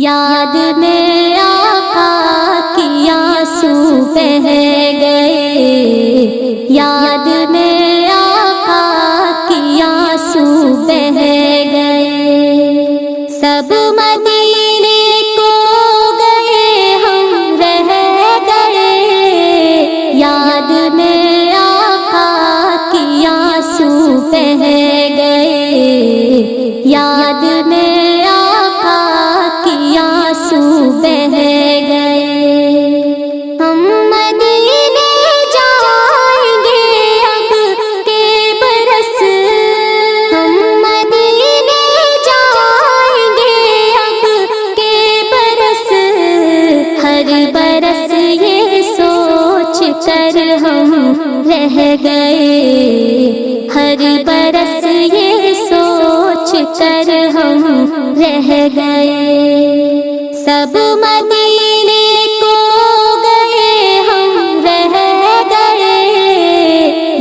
یاد میں آقا کی آنسو بہہ گئے، یاد میں آقا کی آنسو بہہ گئے، سب مدینے کو گئے ہم رہ گئے، یاد میں آقا کی آنسو بہہ گئے، یاد میں آقا کی آنسو بہہ گئے، ہم مدینے جائیں گے اب کے برس، ہم مدینے جائیں گے اب کے برس، ہر برس یہ سوچ کر ہم رہ گئے، ہر برس یہ سوچ کر ہم رہ گئے، سب مدینے کو گئے ہم رہ گئے،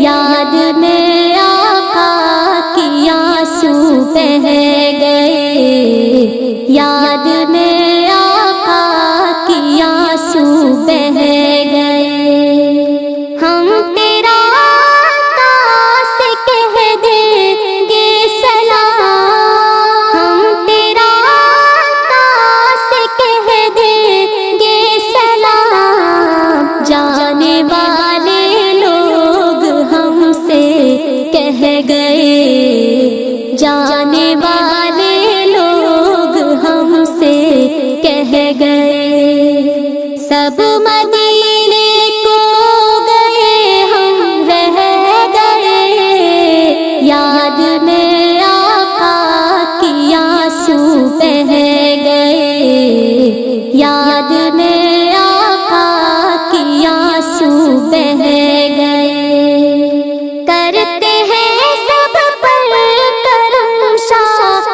یاد میں آقا کی آنسو بہہ گئے، یاد میں آقا کی آنسو بہہ گئے، ہم تیرا آقا سے کہہ دیں گے سلام، ہم تیرا آقا سے کہہ دیں گے سلام، جانے والے لوگ ہم سے کہہ گئے، جانے والے لوگ ہم سے کہہ گئے، سب مدینے کو گئے ہم رہ گئے، یاد میں آقا کی آنسو بہہ گئے، یاد میں آقا کی آنسو بہہ گئے، کرتے ہیں سب پر کرم شاہ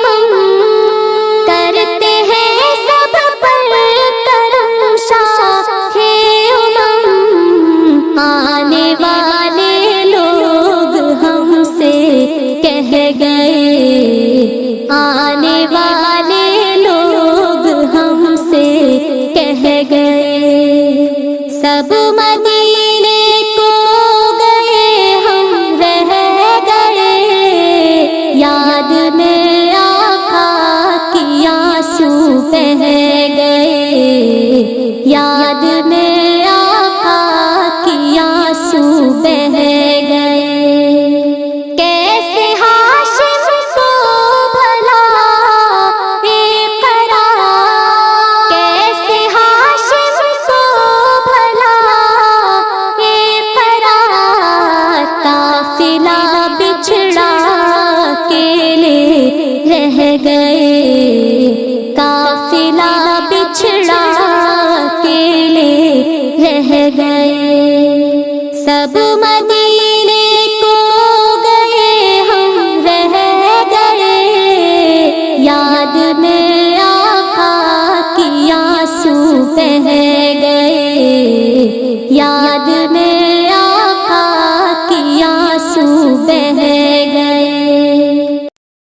امم، کرتے ہیں سب پر کرم شاہ امم، آنے والے لوگ ہم سے کہہ گئے، آنے والے لوگ ہم سے کہہ گئے، سب مدینے کو گئے ہم رہ گئے، یاد میں آقا کی آنسو بہہ گئے، یاد میں آقا کی آنسو بہہ گئے، کیسے ہاشم کو بھلا قرار، کیسے ہاشم کو بھلا قرار، قافلہ بچھڑا اکیلے رہ گئے، قافلہ بچھڑا اکیلے رہ گئے، سب